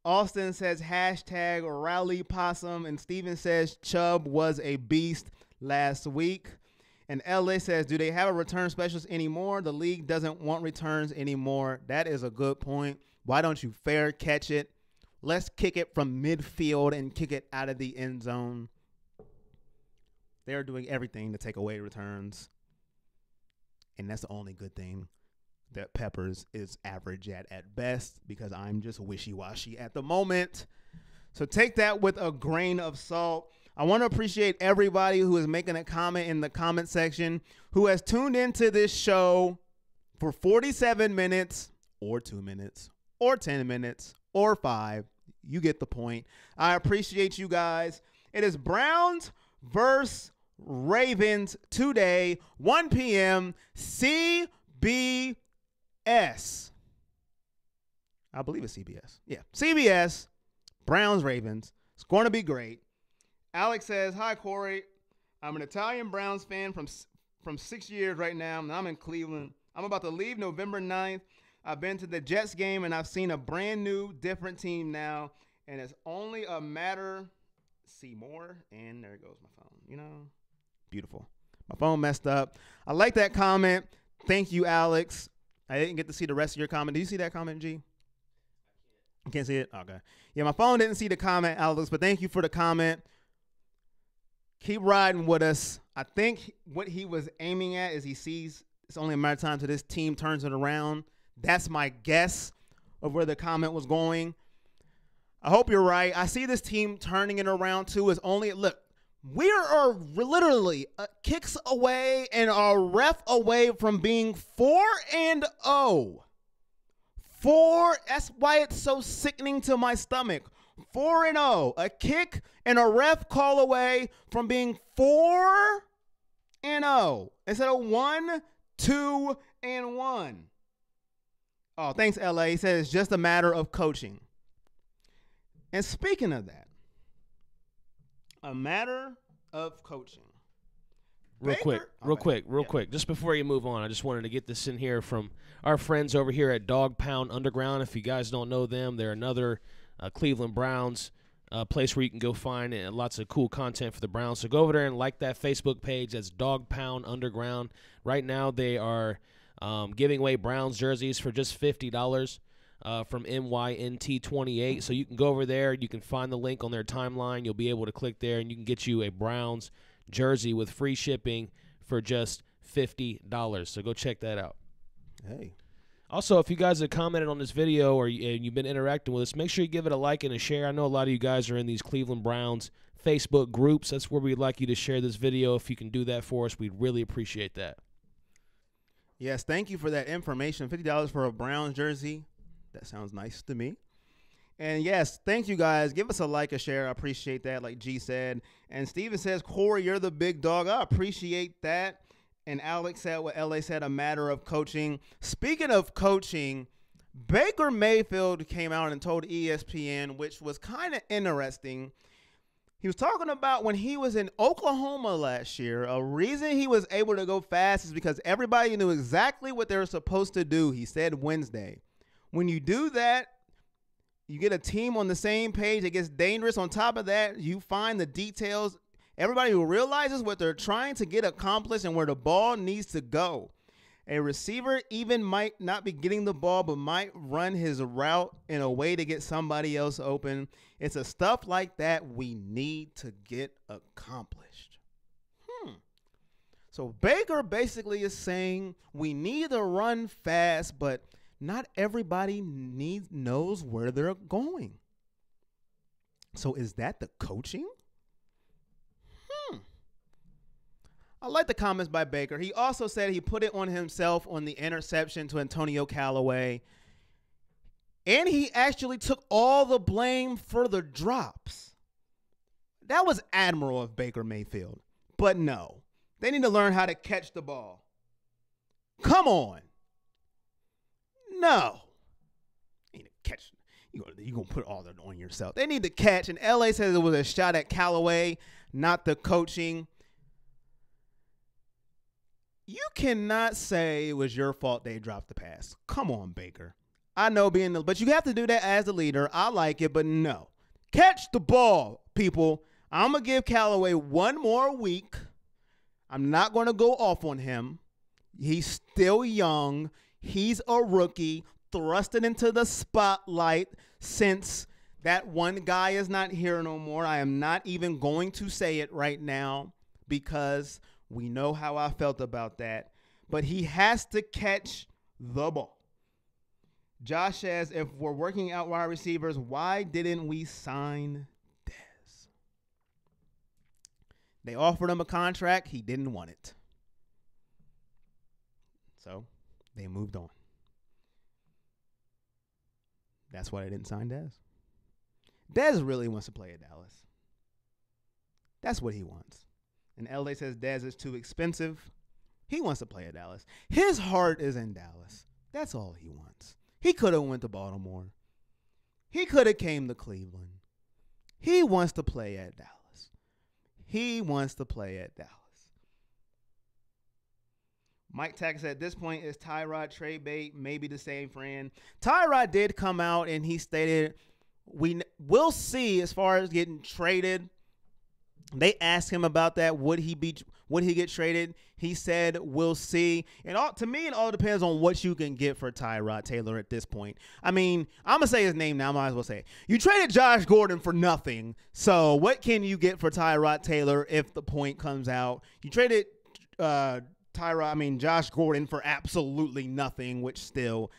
E: Austin says hashtag rally possum. And Steven says Chubb was a beast last week. And LA says, do they have a return specialist anymore? The league doesn't want returns anymore. That is a good point. Why don't you fair catch it? Let's kick it from midfield and kick it out of the end zone. They're doing everything to take away returns. And that's the only good thing that Peppers is average at best, because I'm just wishy-washy at the moment. So take that with a grain of salt. I want to appreciate everybody who is making a comment in the comment section, who has tuned into this show for 47 minutes or 2 minutes or 10 minutes or 5. You get the point. I appreciate you guys. It is Browns versus Ravens today, 1 p.m. CBS. I believe it's CBS. Yeah, CBS, Browns, Ravens. It's going to be great. Alex says, hi, Corey. I'm an Italian Browns fan from 6 years right now, and I'm in Cleveland. I'm about to leave November 9th. I've been to the Jets game, and I've seen a brand new, different team now, and it's only a matter. See more, and there goes my phone. You know, beautiful. My phone messed up. I like that comment. Thank you, Alex. I didn't get to see the rest of your comment. Did you see that comment, G? I can't see it? Okay. Yeah, my phone didn't see the comment, Alex, but thank you for the comment. Keep riding with us. I think what he was aiming at is he sees it's only a matter of time till this team turns it around. That's my guess of where the comment was going. I hope you're right. I see this team turning it around too. Is only look, we are literally kicks away and a ref away from being 4-0. 4. That's why it's so sickening to my stomach. 4-0. A kick and a ref call away from being 4-0 instead of 1, 2, and 1. Oh, thanks, LA. He said it's just a matter of coaching. And speaking of that, a matter of coaching.
F: Real quick. Just before you move on, I just wanted to get this in here from our friends over here at Dog Pound Underground. If you guys don't know them, they're another Cleveland Browns place where you can go find lots of cool content for the Browns. So go over there and like that Facebook page. That's Dog Pound Underground. Right now they are giving away Browns jerseys for just $50 from MYNT28. So you can go over there. You can find the link on their timeline. You'll be able to click there, and you can get you a Browns jersey with free shipping for just $50. So go check that out.
E: Hey.
F: Also, if you guys have commented on this video or you've been interacting with us, make sure you give it a like and a share. I know a lot of you guys are in these Cleveland Browns Facebook groups. That's where we'd like you to share this video. If you can do that for us, we'd really appreciate that.
E: Yes, thank you for that information. $50 for a Browns jersey. That sounds nice to me. And yes, thank you guys. Give us a like, a share. I appreciate that, like G said. And Steven says, Corey, you're the big dog. I appreciate that. And Alex said what LA said, a matter of coaching. Speaking of coaching, Baker Mayfield came out and told ESPN, which was kind of interesting. He was talking about when he was in Oklahoma last year, a reason he was able to go fast is because everybody knew exactly what they were supposed to do. He said Wednesday. When you do that, you get a team on the same page. It gets dangerous. On top of that, you find the details. Everybody who realizes what they're trying to get accomplished and where the ball needs to go. A receiver even might not be getting the ball, but might run his route in a way to get somebody else open. It's a stuff like that we need to get accomplished. So Baker basically is saying we need to run fast, but not everybody knows where they're going. So is that the coaching? I like the comments by Baker. He also said he put it on himself on the interception to Antonio Callaway. And he actually took all the blame for the drops. That was admirable of Baker Mayfield. But no, they need to learn how to catch the ball. Come on. No. You need to catch. You're going to put all that on yourself. They need to catch. And LA says it was a shot at Callaway, not the coaching. You cannot say it was your fault they dropped the pass. Come on, Baker. I know but you have to do that as a leader. I like it, but no. Catch the ball, people. I'm going to give Callaway one more week. I'm not going to go off on him. He's still young. He's a rookie, thrusted into the spotlight since that one guy is not here no more. I am not even going to say it right now because we know how I felt about that. But he has to catch the ball. Josh says, if we're working out wide receivers, why didn't we sign Dez? They offered him a contract. He didn't want it. So they moved on. That's why they didn't sign Dez. Dez really wants to play at Dallas. That's what he wants. And LA says Dez is too expensive. He wants to play at Dallas. His heart is in Dallas. That's all he wants. He could have went to Baltimore. He could have came to Cleveland. He wants to play at Dallas. He wants to play at Dallas. Mike Tack said, at this point, is Tyrod trade bait maybe the same friend? Tyrod did come out and he stated, we'll see as far as getting traded. They asked him about that. Would he get traded? He said, we'll see. And to me, it all depends on what you can get for Tyrod Taylor at this point. I mean, I'm going to say his name now. I might as well say it. You traded Josh Gordon for nothing. So what can you get for Tyrod Taylor if the point comes out? You traded Josh Gordon for absolutely nothing, which still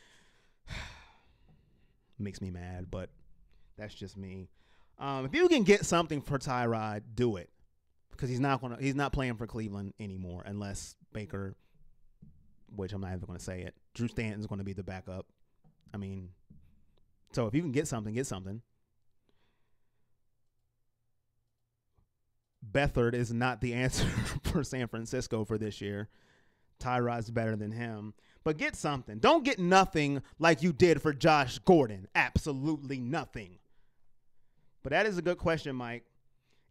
E: makes me mad, but that's just me. If you can get something for Tyrod, do it, because he's not playing for Cleveland anymore unless Baker, which I'm not even going to say it. Drew Stanton's going to be the backup. I mean, so if you can get something, get something. Beathard is not the answer for San Francisco for this year. Tyrod's better than him. But get something. Don't get nothing like you did for Josh Gordon. Absolutely nothing. But that is a good question, Mike.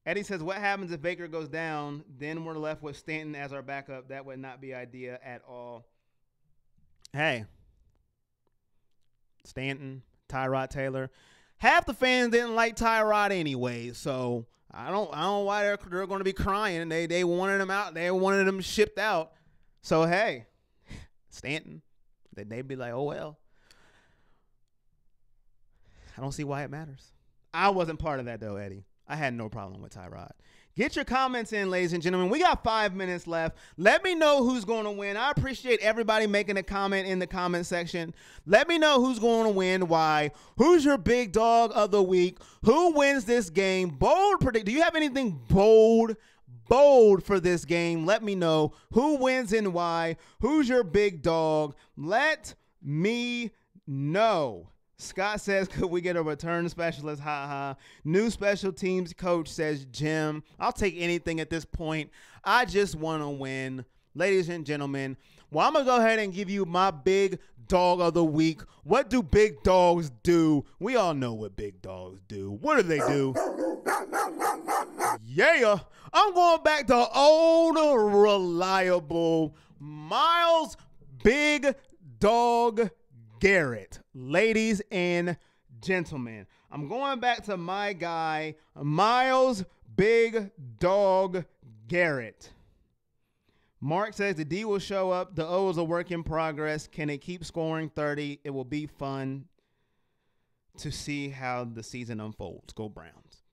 E: Eddie says, what happens if Baker goes down? Then we're left with Stanton as our backup. That would not be idea at all. Hey. Stanton, Tyrod Taylor. Half the fans didn't like Tyrod anyway, so I don't know why they're going to be crying. They wanted him out. They wanted him shipped out. So, hey, Stanton, they'd be like, oh, well. I don't see why it matters. I wasn't part of that, though, Eddie. I had no problem with Tyrod. Get your comments in, ladies and gentlemen. We got 5 minutes left. Let me know who's going to win. I appreciate everybody making a comment in the comment section. Let me know who's going to win, why. Who's your big dog of the week? Who wins this game? Bold predict. Do you have anything bold for this game? Let me know who wins and why. Who's your big dog? Let me know. Scott says, could we get a return specialist? Ha ha. New special teams coach says, Jim. I'll take anything at this point. I just want to win. Ladies and gentlemen, well, I'm going to go ahead and give you my big dog of the week. What do big dogs do? We all know what big dogs do. What do they do? Yeah. I'm going back to old, reliable Myles Big Dog Garrett. Ladies and gentlemen, I'm going back to my guy, Myles Big Dog Garrett. Mark says the D will show up. The O is a work in progress. Can it keep scoring 30? It will be fun to see how the season unfolds. Go Browns.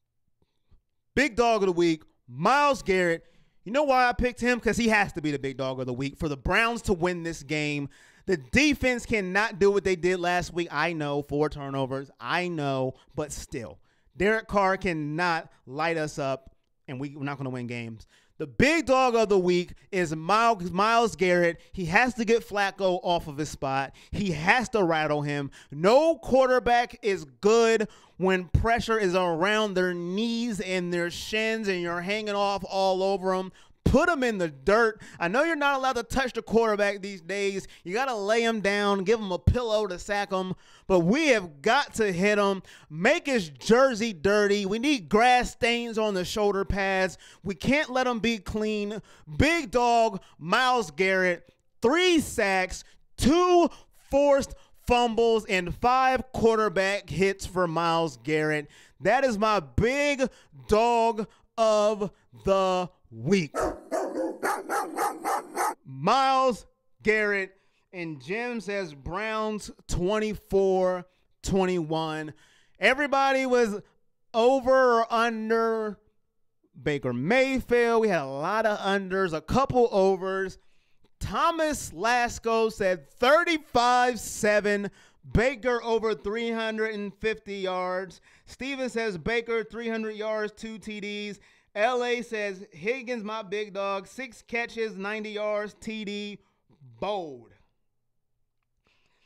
E: Big dog of the week, Myles Garrett. You know why I picked him? Because he has to be the big dog of the week. For the Browns to win this game, The defense cannot do what they did last week. I know, 4 turnovers. I know, but still. Derek Carr cannot light us up, and we're not going to win games. The big dog of the week is Myles Garrett. He has to get Flacco off of his spot. He has to rattle him. No quarterback is good when pressure is around their knees and their shins and you're hanging off all over them. Put him in the dirt. I know you're not allowed to touch the quarterback these days. You got to lay him down, give him a pillow to sack him. But we have got to hit him, make his jersey dirty. We need grass stains on the shoulder pads. We can't let him be clean. Big dog, Myles Garrett, 3 sacks, 2 forced fumbles, and 5 quarterback hits for Myles Garrett. That is my big dog of the week. Myles Garrett. And Jim says Browns 24-21. Everybody was over or under Baker Mayfield. We had a lot of unders, a couple overs. Thomas Lasco said 35-7. Baker over 350 yards. Steven says Baker 300 yards, 2 TDs. LA says Higgins, my big dog, 6 catches, 90 yards, TD, bold.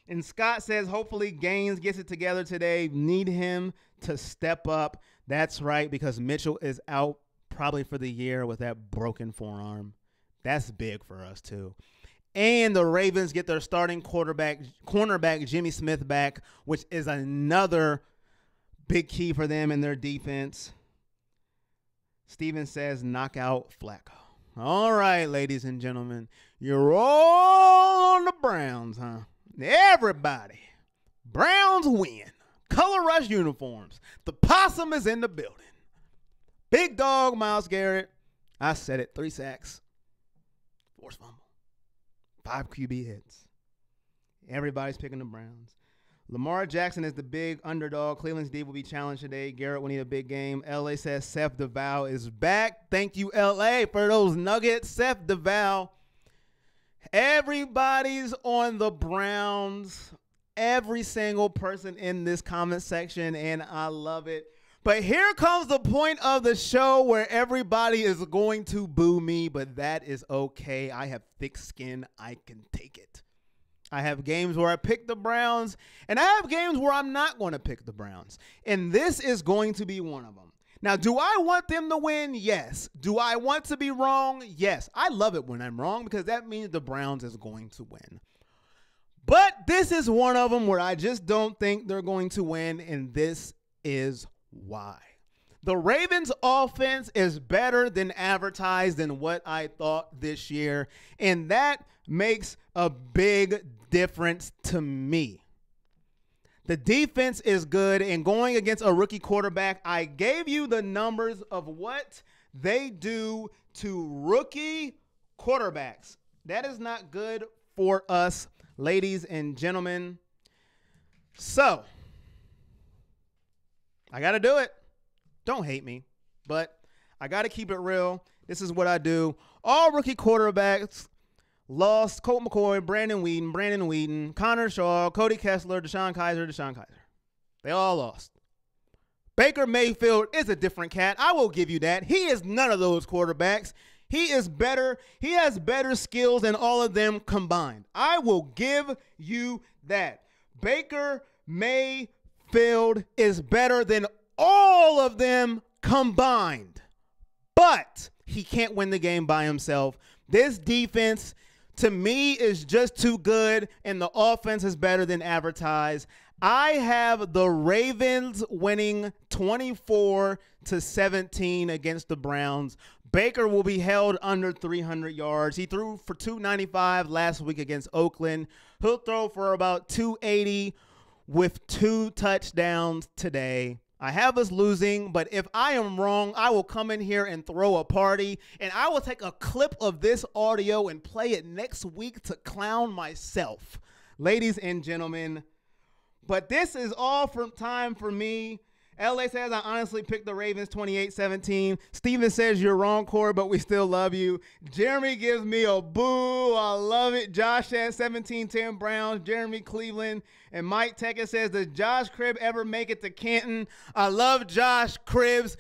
E: And Scott says hopefully Gaines gets it together today. Need him to step up. That's right, because Mitchell is out probably for the year with that broken forearm. That's big for us too. And the Ravens get their starting cornerback Jimmy Smith back, which is another big key for them in their defense. Steven says knock out Flacco. All right, ladies and gentlemen, you're all on the Browns, huh? Everybody. Browns win. Color rush uniforms. The possum is in the building. Big dog, Myles Garrett. I said it. 3 sacks. Forced fumble. 5 QB hits. Everybody's picking the Browns. Lamar Jackson is the big underdog. Cleveland's D will be challenged today. Garrett will need a big game. LA says Seth DeVal is back. Thank you, LA, for those nuggets. Seth DeVal. Everybody's on the Browns. Every single person in this comment section, and I love it. But here comes the point of the show where everybody is going to boo me, but that is okay. I have thick skin. I can take it. I have games where I pick the Browns, and I have games where I'm not going to pick the Browns. And this is going to be one of them. Now, do I want them to win? Yes. Do I want to be wrong? Yes. I love it when I'm wrong because that means the Browns is going to win. But this is one of them where I just don't think they're going to win, and this is why. The Ravens offense is better than advertised than what I thought this year, and that makes a big difference to me. The defense is good, and going against a rookie quarterback, I gave you the numbers of what they do to rookie quarterbacks. That is not good for us, ladies and gentlemen. So, I got to do it. Don't hate me, but I got to keep it real. This is what I do. All rookie quarterbacks lost. Colt McCoy, Brandon Weeden, Connor Shaw, Cody Kessler, Deshaun Kaiser. They all lost. Baker Mayfield is a different cat. I will give you that. He is none of those quarterbacks. He is better. He has better skills than all of them combined. I will give you that. Baker Mayfield is better than all of them combined. But he can't win the game by himself. This defense, to me, is just too good, and the offense is better than advertised. I have the Ravens winning 24-17 against the Browns. Baker will be held under 300 yards. He threw for 295 last week against Oakland. He'll throw for about 280 with 2 touchdowns today. I have us losing, but if I am wrong, I will come in here and throw a party, and I will take a clip of this audio and play it next week to clown myself, ladies and gentlemen. But this is all from time for me. LA says, I honestly picked the Ravens 28-17. Steven says, you're wrong, Corey, but we still love you. Jeremy gives me a boo. I love it. Josh says 17-10 Browns. Jeremy Cleveland. And Mike Teckett says, does Josh Cribbs ever make it to Canton? I love Josh Cribbs.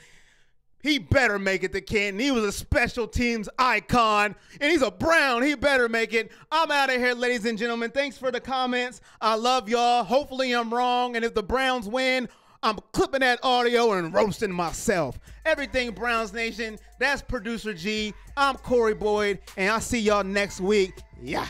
E: He better make it to Canton. He was a special teams icon, and he's a Brown. He better make it. I'm out of here, ladies and gentlemen. Thanks for the comments. I love y'all. Hopefully I'm wrong, and if the Browns win, I'm clipping that audio and roasting myself. Everything Browns Nation, that's Producer G. I'm Corey Boyd, and I'll see y'all next week. Yeah.